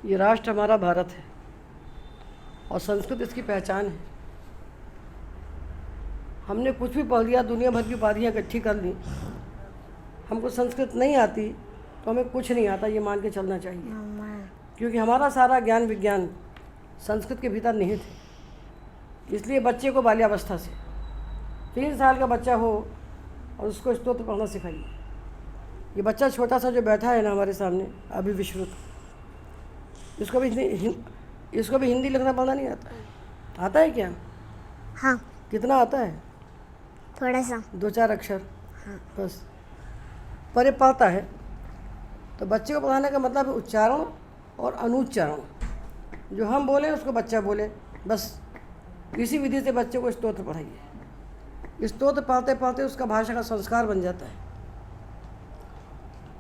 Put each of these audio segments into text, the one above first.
ये राष्ट्र हमारा भारत है और संस्कृत इसकी पहचान है। हमने कुछ भी पढ़ लिया, दुनिया भर की उपाधियाँ इकट्ठी कर ली, हमको संस्कृत नहीं आती तो हमें कुछ नहीं आता, ये मान के चलना चाहिए। क्योंकि हमारा सारा ज्ञान विज्ञान संस्कृत के भीतर निहित है। इसलिए बच्चे को बाल्यावस्था से 3 साल का बच्चा हो और उसको स्तोत्र पढ़ना सिखाइए। ये बच्चा छोटा सा जो बैठा है ना हमारे सामने, अभी विश्रुत, इसको भी हिंदी लिखना पढ़ना नहीं आता है। आता है क्या? हाँ, कितना आता है? थोड़ा सा, 2-4 अक्षर। हाँ। बस। पर ये पढ़ता है। तो बच्चे को पढ़ाने का मतलब है उच्चारण और अनुच्चारण। जो हम बोले उसको बच्चा बोले, बस इसी विधि से बच्चे को स्तोत्र पढ़ाइए। स्तोत्र पढ़ते पढ़ते उसका भाषा का संस्कार बन जाता है।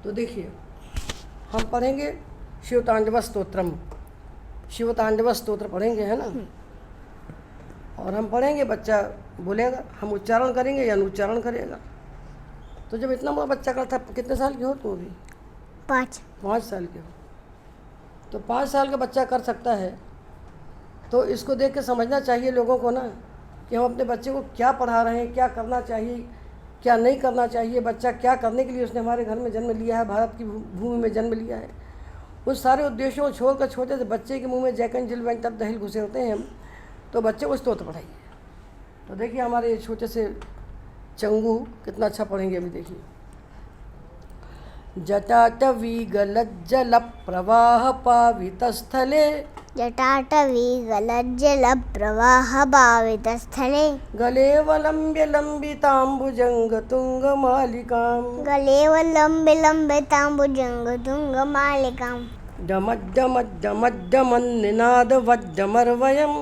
तो देखिए, हम पढ़ेंगे शिवतांडव स्तोत्रम, शिवतांडव स्तोत्र पढ़ेंगे, है ना। और हम पढ़ेंगे, बच्चा बोलेगा, हम उच्चारण करेंगे या अनुच्चारण करेगा। तो जब इतना बड़ा बच्चा करता, कितने साल के हो तुम अभी? 5 साल के हो। तो 5 साल का बच्चा कर सकता है, तो इसको देख के समझना चाहिए लोगों को ना कि हम अपने बच्चे को क्या पढ़ा रहे हैं, क्या करना चाहिए, क्या नहीं करना चाहिए। बच्चा क्या करने के लिए उसने हमारे घर में जन्म लिया है, भारत की भूमि में जन्म लिया है, उस सारे उद्देश्यों को छोड़कर छोटे से बच्चे के मुंह में जैकन जिल वेंट तब दहिल घुसे होते हैं हम। तो बच्चे को स्तोत्र पढ़ाइए। तो देखिए हमारे ये छोटे से चंगू कितना अच्छा पढ़ेंगे अभी। देखिए, जटाटवी गलज्जल प्रवाह पावितस्थले, जटाटवी गलज्जल प्रवाह पावितस्थले, गलेवलम्ब्य लम्बिताम्बुजंग तुंगमालिकां, गलेवलम्बिलम्बिताम्बुजङ्गतुङ्गमालिकां, डमड्डमड्डमड्डमन्निनादवड्डमर्वयम्,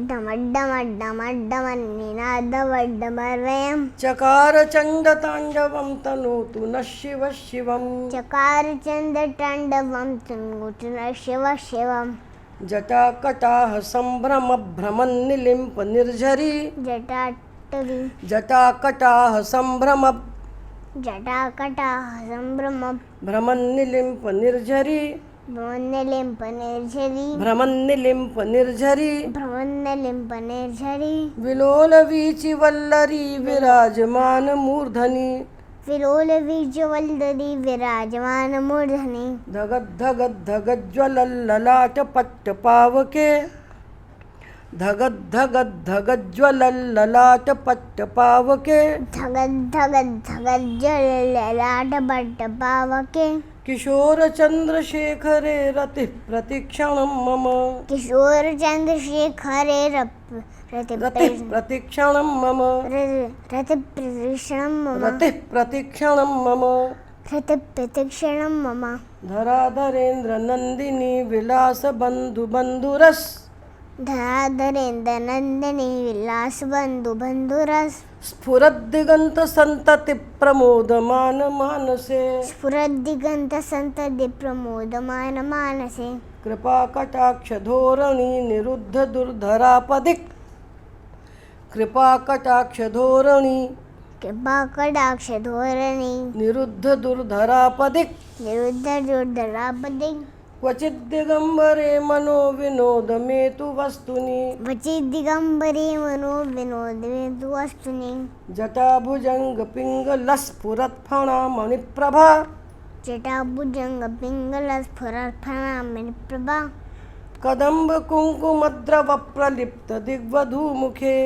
डमड्डमड्डमड्डमन्निनादवड्डमर्वयम्, चकार चण्डताण्डवं तनोतु नः शिवः शिवम्, चकारचन्द्रताण्डवं तनोतु नः शिवः शिवम्, जटाकटाह सम्भ्रम भ्रमन्निलिम्प निर्झरी, जटाटवी जटाकटाह सम्भ्रम जटाकटाः सम्भ्रम भ्रमन्निलिम्प निर्झरी, भ्रमन्निलिम्पनिर्झरी, भ्रमन्निलिम्प निर्झरी, भ्रमन्निलिम्पनिर्झरी, विलोलवीचिवल्लरी विराजमान मूर्धनि, विलोलवीर्यवल्लरी विराजमानमूर्धनि, धगद्धगद्धगज्ज्वलल्ललाटपट्टपावके, धगद्धगद्धगज्ज्वलल्ललाटपट्टपावके, धगद्धगद्धगज्ज्वलल्ललाटपट्टपावके, किशोरचन्द्रशेखरे रतिः प्रतीक्षणं मम, किशोरचन्द्रशेखरे रतिः प्रतीक्षणं मम, रतिप्रतीक्षणं मम, रतिः प्रतीक्षणं मम, रतिप्रतीक्षणं मम, धराधरेन्द्रनन्दिनी विलासबन्धुबन्धुरस्, धराधरेन्द्रनन्दिनी विलासबन्धुबन्धुरस, स्फुरद्दिगन्तसन्ततिप्रमोदमान मानसे, स्फुरद्दिगन्तसन्ततिप्रमोदमानमानसे, कृपाकटाक्षधोरणी निरुद्धदुर्धरापदिक्, कृपाकटाक्षधोरणी कृपाकटाक्षधोरणी निरुद्धदुर्धरापदिक्, निरुद्धदुर्धरापदे, क्वचिद्दिगम्बरे मनोविनोदमेतु वस्तुनि, वचिद्दिगम्बरे मनोविनोदमेतु वस्तुनि, जटाभुजङ्गपिङ्गलस्फुरत्फणामणिप्रभा, जटाभुजङ्गपिङ्गलस्फुरत्फणामणिप्रभा, कदम्बकुङ्कुमद्रवप्रलिप्तदिग्वधूमुखे,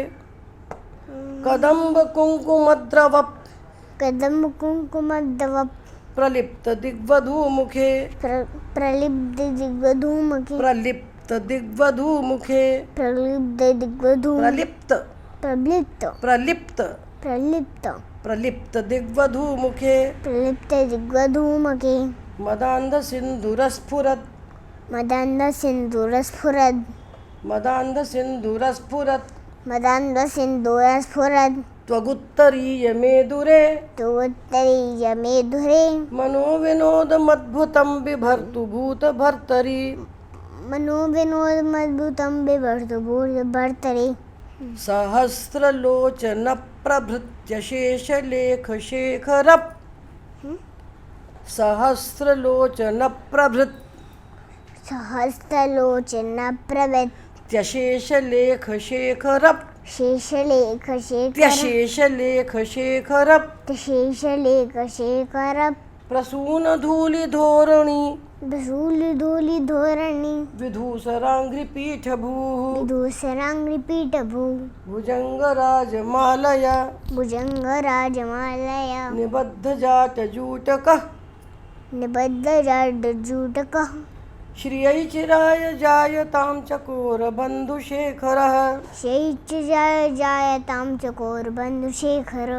कदम्बकुङ्कुमद्रव कदम्बकुङ्कुमद्रव प्रलिप्तदिग्वधूमुखे, प्रलिप्तदिग्वधूमुखे, प्रलिप्तदिग्वधूमुखे, प्रलिप्तदिग्वधूमुखे, प्रलिप्त प्रलिप्त प्रलिप्त प्रलिप्त प्रलिप्तदिग्वधूमुखे, प्रलिप्तदिग्वधूमुखे, मदान्धसिन्धुरस्फुरत्, मदान्धसिन्दूरस्फुरद्, मदान्धसिन्धुरस्फुरत्, मदान्धसिन्दूरस्फुरद्, त्वगुत्तरीयमेदुरे, त्वोत्तरीयमेधुरे, मनोविनोदमद्भुतं बिभर्तु भूतभर्तरि, मनोविनोदमद्भुतं बिभर्तु भूतभर्तरि, सहस्रलोचनप्रभृत्य शेषलेखशेखरप्, सहस्रलोचनप्रभृत् सहस्रलोचन प्रवृत्त त्यशेष लेख शेखरप शेषलेख शेखर त्यशेष लेख शेखरप शेषलेख शेखर प्रसून धूलि धोरणी धूलि धोरणी विधूसरांघ्रि पीठभूः विदूसरांग्रिपीठभू भुजंग राजमालया भुजंग राजमालया निबद्ध जाट जूटकः निबद्धजूटकः श्रियै चिराय जायतां चकोर बन्धुशेखरः शैच जायतां चकोरबन्धुशेखर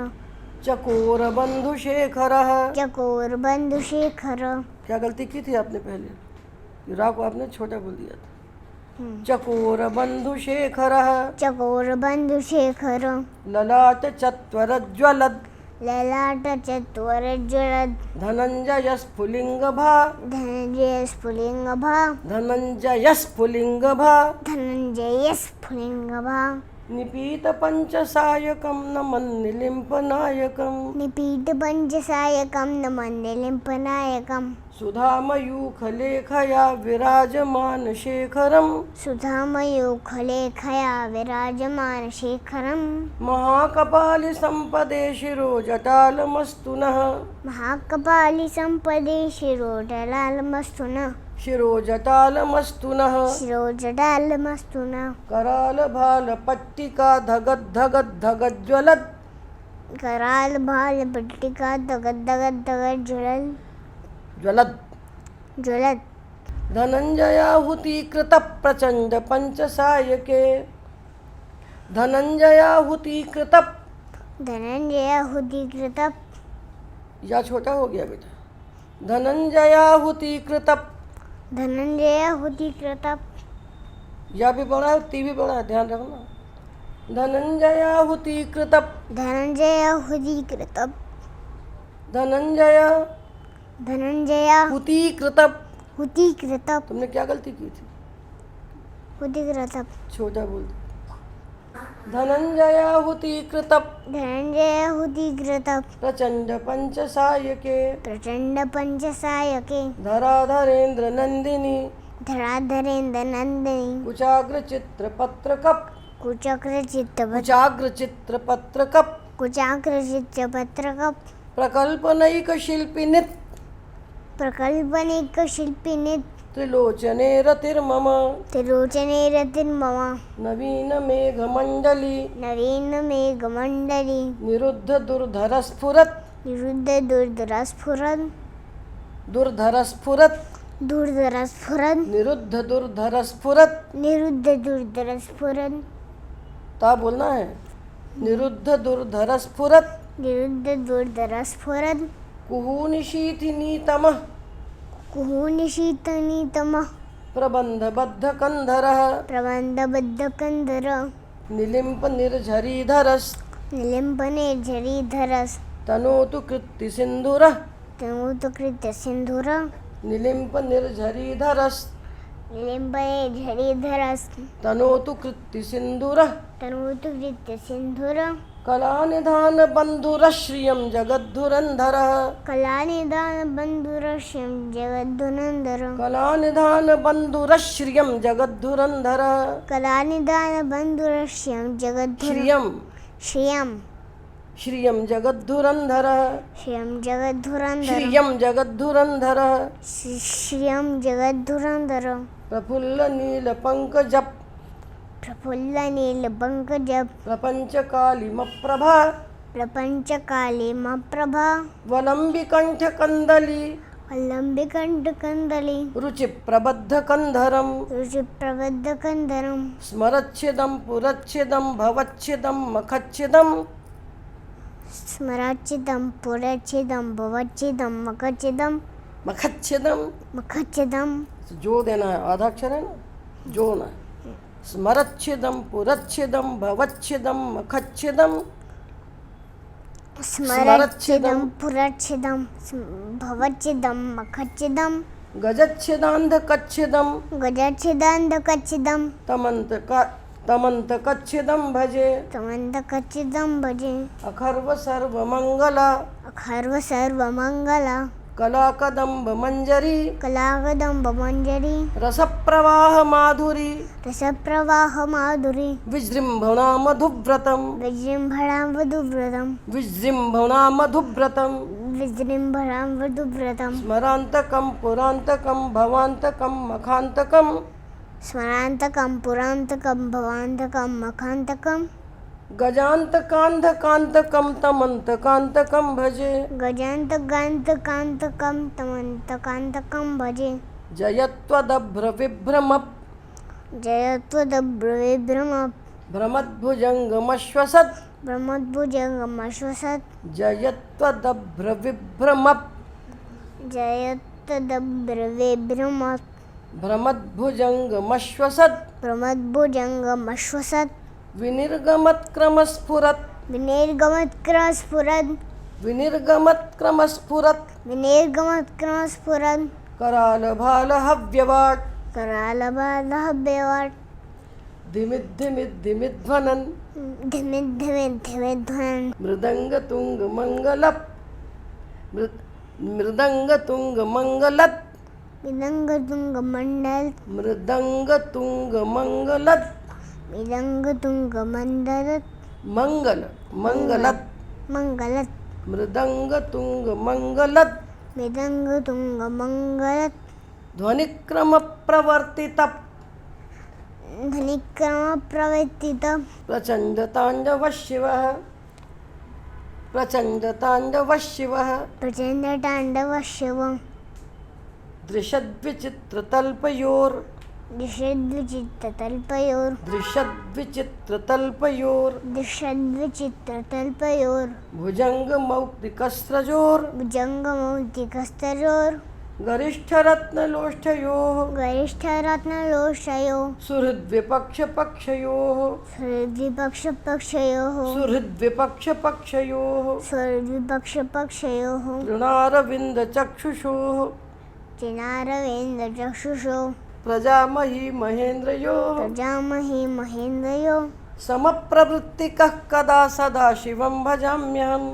चकोर बन्धुशेखरः चकोर बंधुशेखर क्या गलती की थी आपने पहले रा को आपने छोटा बोल दिया था चकोर बन्धुशेखरः चकोर बंधुशेखर ललाट चत्वरज्वलद् ललाट चत्वरज्वलद् धनञ्जय स्फुलिङ्गभा धनञ्जय स्फुलिङ्गभा धनञ्जय स्फुलिङ्गभा धनञ्जय स्फुलिङ्गभा निपीत पंचसायकं नमन्निलिम्पनायकं निपीत पंचसायकं नमन्निलिम्पनायकं सुधामयूखलेखया विराजमान शेखरं सुधामयूखलेखया विराजमान शेखरं महाकपालि सम्पदे शिरोजटालमस्तु नः महाकपालि सम्पदे शिरोजटालमस्तु नः शिरोजटालमस्तु नः शिरोजटालमस्तु नः करालभालपट्टिका धगद्धगद्धगज्ज्वलद् कराल भाल पट्टिका धगद धगद धगद ज्वलल ज्वलद् ज्वलत धनञ्जयाहुतीकृत प्रचण्ड पञ्चसायके धनञ्जयाहुतीकृत धनंजय हुदीकृत या छोटा हो गया बेटा धनञ्जयाहुतीकृत धनंजय हुदीकृत या भी बड़ा है ती भी बड़ा है ध्यान रखना धनञ्जयाहुतीकृत धनंजय हुदीकृत धनञ्जय धनंजय हुतीकृत हुदीकृत तुमने क्या गलती की थी हुदीकृत छोटा बोल धनञ्जयाहुतीकृत धनंजय हुदीकृत प्रचण्ड पञ्चसायके प्रचंड पंचसायके धराधरेन्द्र नन्दिनी धराधरेन्द्र नंदिनी कुचाग्र चित्रपत्रकप कुचक्र चित्तवत कुचाग्र चित्रपत्रकप कुचाग्र चित्तपत्रक प्रकल्पनैक शिल्पिनि प्रकल्पनिक शिल्पिनी त्रिलोचने रतिर्मम त्रिलोचने रतिर्मम नवीन मेघमण्डली नवीन मेघमण्डली निरुद्ध दुर्धरस्फुरत् निरुद्ध दुर्धरस्फुरन् दुर्धरस्फुरत् दुर्धरस्फुरन् निरुद्ध दुर्धरस्फुरत् निरुद्ध दुर्धरस्फुरन् ता बोलना है निरुद्ध दुर्धरस्फुरत् निरुद्ध दुर्धरस्फुरन् कुहूनिशीथिनीतमः कुहूनिशीतनीतमः प्रबन्धबद्धकन्धरः प्रबन्धबद्धकन्धर निलिम्प निर्झरीधरस् निलिम्पने झरीधरस् तनोतु कृत्तिसिन्धुरः तनूतकृत्य सिन्धुर निलिम्प निर्झरीधरस् निलिम्पने झरीधरस् तनोतु कृत्तिसिन्धुरः तनूतकृत्य सिन्धुर कलानिधान बन्धुरश्रियं जगद्धुरन्धरः कलानिदान बन्धुरश्यं जगद्धुरन्धर कलानिधान बन्धुरश्रियं जगद्धुरन्धरः कलानिदान बन्धुरश्यं जगद्धुर श्रियं श्रियं श्रियं जगद्धुरन्धरः श्रियं जगद्धुरन्धर श्रियं जगद्धुरन्धरः श्रियं जगद्धुरन्धर प्रफुल्लनीलपङ्कज प्रफुल्लनीलपङ्कज प्रपञ्चकालिमप्रभा प्रपञ्चकालिमप्रभा वलम्बिकण्ठकन्दली वल्लम्बिकण्ठकन्दली रुचिप्रबद्धकन्धरं रुचिप्रबद्धकन्धरं स्मरच्छिदं पुरच्छिदं भवच्छिदं मखच्छिदं स्मराच्छिदं पुरच्छिदं भवच्छिदं मखच्छिदं मखच्छिदं मखच्छिदं जो देना है आधा अक्षर है ना जो ना स्मरच्छिदं पुरच्छिदं भवच्छिदं मखच्छिदं स्मरच्छिदं पुरच्छिदं भवच्छिदं मखच्छिदं गजच्छिदान्धकच्छिदं गजच्छिदान्धकच्छिदं तमन्तकच्छिदं भजे तमन्तकच्छिदं भजे अखर्व सर्वमङ्गला अखर्व सर्वमङ्गल कलाकदम्ब मंजरी कलाकदम्ब मंजरी रसप्रवाह माधुरी रसप्रवाह माधुरी विजृंभणा मधुव्रतम विजृंभणा वधुव्रतम विजृंभणा मधुव्रतम विजृंभणा वधुव्रतम स्मरांतकम पुरांतकम भवांतकम मखांतकम स्मरांतकम पुरांतकम भवांतकम मखांतकम गजांतकांतकांतकम तमंतकांतकम भजे गजान्तकान्तकान्तकं तमन्तकान्तकं भजे जयत्वदभ्र विभ्रम जयत्वदभ्रविभ्रम भ्रमद्भुजंगमश्वसत् ब्रह्मद्भुजङ्गमश्वसत् जयत्वदभ्र विभ्रम जयत्वदभ्रविभ्रम भ्रमद्भुजंगमश्वसत् ब्रह्मद्भुजङ्गमश्वसत् विनिर्गमत्क्रमस्फुरत् विनिर्गमत्क्रमस्फुरन् विनिर्गमत्क्रमस्फुरत् विनिर्गमत्क्रमस्फुरन् करालभालहव्यवाट् करालबालहव्यवाट् धिमिद्धिमिद्धिमिध्वनन् धिमिद्धिमिद्धिमिध्वनन् मृदङ्गतुङ्गमङ्गलत् मृदङ्गतुङ्गमङ्गलत् मृदङ्गतुङ्गमण्डल मृदङ्गतुङ्गमङ्गलत् मृदङ्गतुङ्गमण्डलत् मंगल मंगलत् मङ्गलत् मृदङ्गतुङ्गमङ्गलत् मृदङ्गतुङ्गमङ्गलत् ध्वनिक्रमप्रवर्तित ध्वनिक्रमप्रवर्तित प्रचण्डताण्डवः शिवः प्रचण्डताण्डवः शिवः प्रचण्डताण्डवः शिवः दृशद्विचित्रतल्पयोर् दृशद्विचित्रतल्पयोर् दृशद्विचित्रतल्पयोर् दृशद्विचित्रतल्पयोर् भुजङ्गमौक्तिकस्रजोर् भुजङ्गमौक्तिकस्तरोर् गरिष्ठरत्नलोष्ठयोः गरिष्ठरत्नलोष्ठयोः सुहृद्विपक्षपक्षयोः सुहृद्विपक्षपक्षयोः सुहृद्विपक्षपक्षयोः सुहृद्विपक्षपक्षयोः तृणारविन्दचक्षुषोः चिनारविन्दचक्षुषो प्रजामही महेन्द्रयोः प्रजामहि महेन्द्रयोः समप्रवृत्तिकः कदा सदा शिवं भजाम्यहम्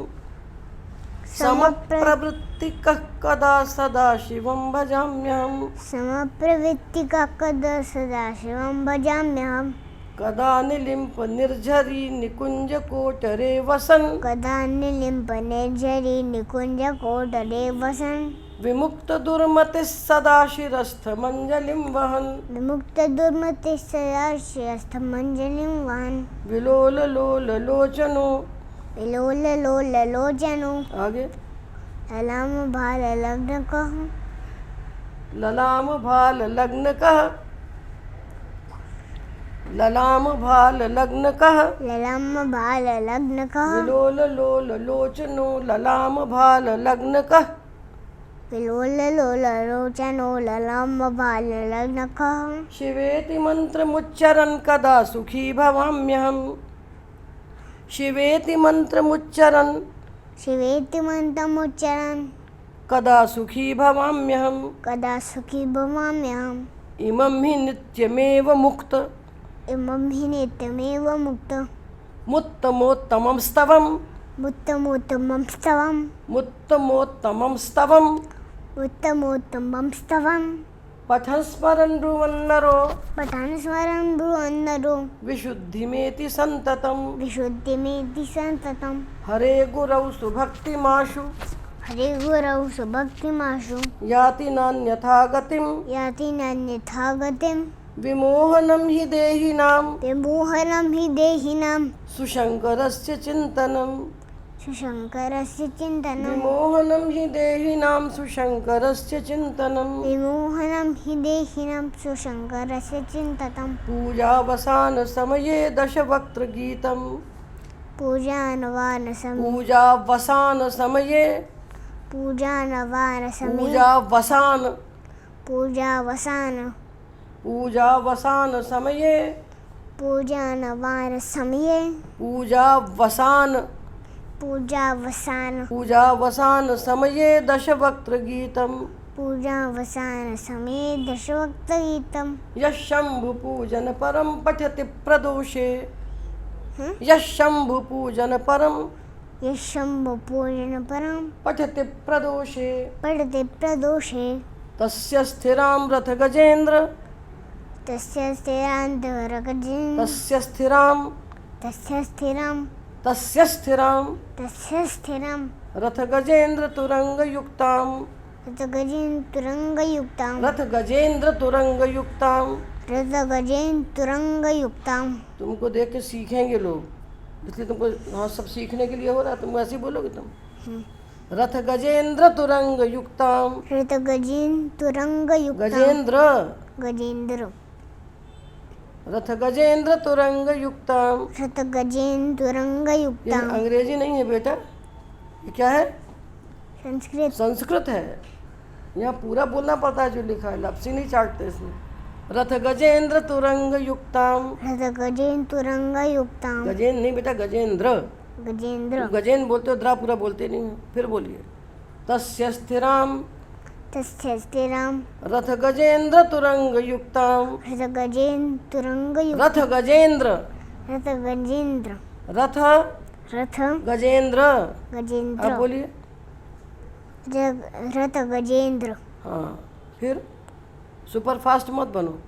समप्रवृत्तिकः कदा सदा शिवं भजाम्यहम् समप्रवृत्तिका कदा सदा शिवं भजाम्यहम् कदा निलिम्प निर्झरी निकुञ्जकोटरे वसन् कदा निलिम्प निर्झरी निकुञ्जकोटरे वसन् विमुक्तदुर्मतिः सदा शिरस्थमञ्जलिं वहन् विमुक्तदुर्मतिः सदा शिरस्थमञ्जलिं वहन् विलोललोललोचनो विलोललोललोचनो आगे ललामभाललग्नकः ललामभाललग्नकः ललामभाललग्नकः ललामभाललग्नकः विलोललोललोचनो ललामभाललग्नकः विलोललोललोचनो ललामभाललग्नकः शिवेति मन्त्रमुच्चरन् कदा सुखी भवाम्यहम् शिवेति मन्त्रमुच्चरन् शिवेति मन्त्रमुच्चरन् कदा सुखी भवाम्यहम् कदा सुखी भवाम्यहम् इमं हि नित्यमेव मुक्त इमं हि नित्यमेव मुक्त मुत्तमोत्तमं स्तवम् उत्तमोत्तमं स्तवम् मुत्तमोत्तमं स्तवम् उत्तमोत्तमं स्तवम् पठन् स्मरन् ब्रुवन्नरो पठान् स्मरन् ब्रुवन्नरो विशुद्धिमेति सन्ततम् विशुद्धिमेति सन्ततं हरे गुरौ सुभक्तिमाशु हरे गुरौ सुभक्तिमाशु याति नान्यथा गतिम् याति नान्यथा गतिम् विमोहनं हि देहिनां विमोहनं हि देहिनां सुशङ्करस्य चिन्तनं सुशङ्करस्य चिन्तनं विमोहनं हि देहिनां सुशङ्करस्य चिन्तनं विमोहनं हि देहिनां सुशङ्करस्य चिन्तनं पूजावसानसमये दशवक्त्रगीतं पूजानवानसमये पूजावसानसमये पूजानवानसमये पूजावसान पूजावसान पूजावसानसमये पूजानवानसमये पूजावसान पूजावसान पूजावसानसमये दशवक्त्रगीतं पूजावसानसमये दशवक्त्रगीतं यः शम्भुपूजनपरं पठति प्रदोषे यः शम्भुपूजनपरं यशम्भु पूर्ण परम पठति प्रदोषे पठते प्रदोषे तस्य स्थिरां रथ गजेन्द्र तस्य स्थिरान्तरगजिन् तस्य स्थिरां तस्य स्थिरं तस्य स्थिरां तस्य स्थिरं रथ गजेन्द्र तुरंग युक्तां रथगजेन तुरंगयुक्तां रथ गजेन्द्र तुरंग युक्तां। रथगजेन तुरंगयुक्तां। तुमको देख के सीखेंगे लोग, इसलिए तुमको हाँ सब सीखने के लिए हो रहा है, तुम ऐसे ही बोलोगे तुम। रथ गजेन्द्र तुरंग युक्तां रथगजेन तुरंगयुक्तां गजेन्द्र गजेंद्र रथ गजेन्द्र तुरंग युक्तां। रथगजेन ये तुरंगयुक्तां। अंग्रेजी नहीं है बेटा, ये क्या है? संस्कृत संस्कृत है। यहाँ पूरा बोलना पड़ता है जो लिखा है, लफ्ज़ी नहीं चाटते इसमें। रथ गजेन्द्र तुरंग युक्तां। रथगजेन तुरंगयुक्तां गजेन्द्र नहीं बेटा, गजेन्द्र। गजेंद्र गजेन्द्र बोलते हो, द्रा पूरा बोलते नहीं हो। फिर बोलिए तस्य स्थिरां तस्य स्थिरं रथ गजेन्द्र तुरंग युक्तां। रथगजेन तुरंगयुक्तां रथ गजेन्द्र रथगजेंद्र रथ रथ गजेन्द्र। गजेंद्र आप बोलिए रथगजेंद्र हाँ। फिर सुपर फास्ट मत बनो।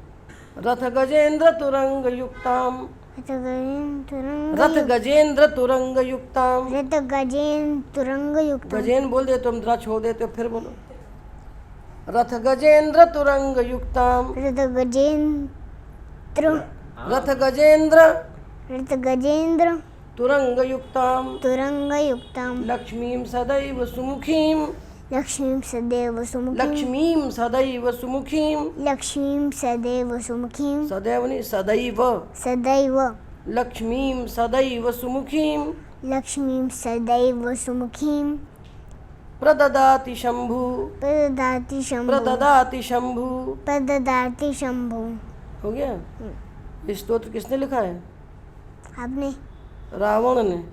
रथ गजेन्द्र तुरंग युक्तां रथगजेन तुरंग रथ गजेन्द्र तुरंग युक्तां। रथगजेन तुरंगयुक्तां गजेन बोल दे तुम, द्रा छोड़ देते हो, फिर बोलो रथ गजेन्द्र तुरंग युक्तां। रथ गजेन्द्र रथगजेंद्र तुरंग युक्तां। तुरंगयुक्तां लक्ष्मीं सदैव सुमुखीं लक्ष्मीं सदैव सुमुखीं लक्ष्मीं सदैव सुमुखीं। लक्ष्मीं सदैव सुमुखीं सदैव नहीं, सदैव। सदैव लक्ष्मीं सदैव सुमुखीं लक्ष्मीं सदैव सुमुखीं प्रददाति शंभु प्रददाति शंभु प्रददाति शंभु। प्रददाति शंभु। हो गया। ये स्तोत्र किसने लिखा है? आपने रावण ने।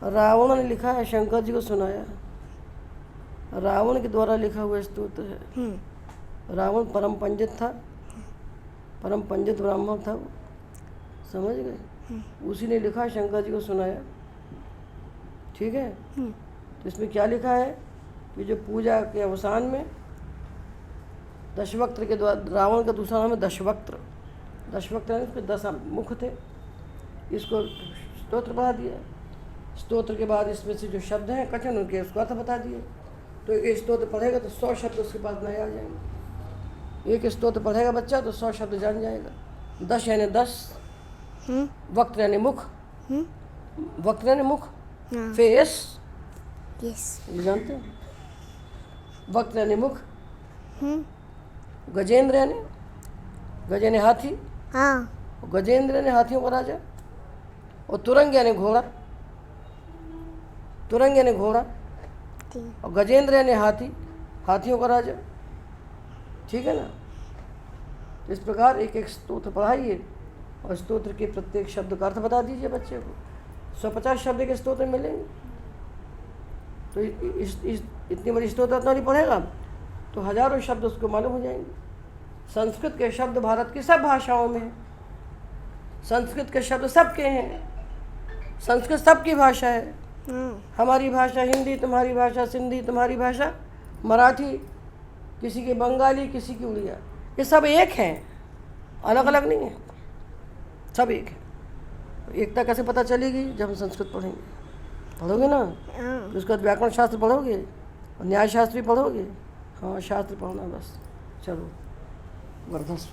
रावण ने लिखा है, शंकर जी को सुनाया। रावण के द्वारा लिखा हुआ स्तोत्र है। रावण परम पंडित था, परम पंडित ब्राह्मण था वो, समझ गए? उसी ने लिखा, शंकर जी को सुनाया। ठीक है। तो इसमें क्या लिखा है कि जो पूजा के अवसान में दशवक्त्र के द्वारा, रावण का दूसरा नाम है दशवक्त्र। दशवक्त्र यानी उसके 10 मुख थे। इसको स्तोत्र बता दिया। स्तोत्र के बाद इसमें से जो शब्द हैं कठिन, उनके उसको अर्थ बता दिए। तो एक स्तोत्र पढ़ेगा तो 100 शब्द उसके पास नए आ जाएंगे। एक स्तोत्र पढ़ेगा बच्चा तो 100 शब्द जान जाएगा। 10 यानी 10, वक्त्र यानी मुख, वक्त्र यानी मुख, फेस, यस ये जानते हैं? वक्त्र यानी मुख, गजेंद्र यानी गजेंद्र हाथी, हाँ गजेंद्र यानी हाथियों का राजा, और तुरंग यानी घोड़ा, तुरंग यानी घोड़ा, ठीक और गजेंद्र यानी हाथी, हाथियों का राजा। ठीक है ना? इस प्रकार एक एक स्तोत्र पढ़ाइए और स्तोत्र के प्रत्येक शब्द का अर्थ बता दीजिए बच्चे को। 150 शब्द के स्तोत्र मिलेंगे। तो इतनी बड़ी स्तोत्र इतना नहीं पढ़ेगा तो हजारों शब्द उसको मालूम हो जाएंगे। संस्कृत के शब्द भारत की सब भाषाओं में हैं। संस्कृत के शब्द सबके हैं। संस्कृत सबकी भाषा है। हमारी भाषा हिंदी, तुम्हारी भाषा सिंधी, तुम्हारी भाषा मराठी, किसी की बंगाली, किसी की उड़िया, ये सब एक हैं, अलग अलग नहीं है, सब एक है। एकता कैसे पता चलेगी? जब हम संस्कृत पढ़ेंगे। पढ़ोगे ना तो उसके बाद व्याकरण शास्त्र पढ़ोगे और न्याय शास्त्र भी पढ़ोगे। हाँ, शास्त्र पढ़ना बस। चलो, वर्धस्व।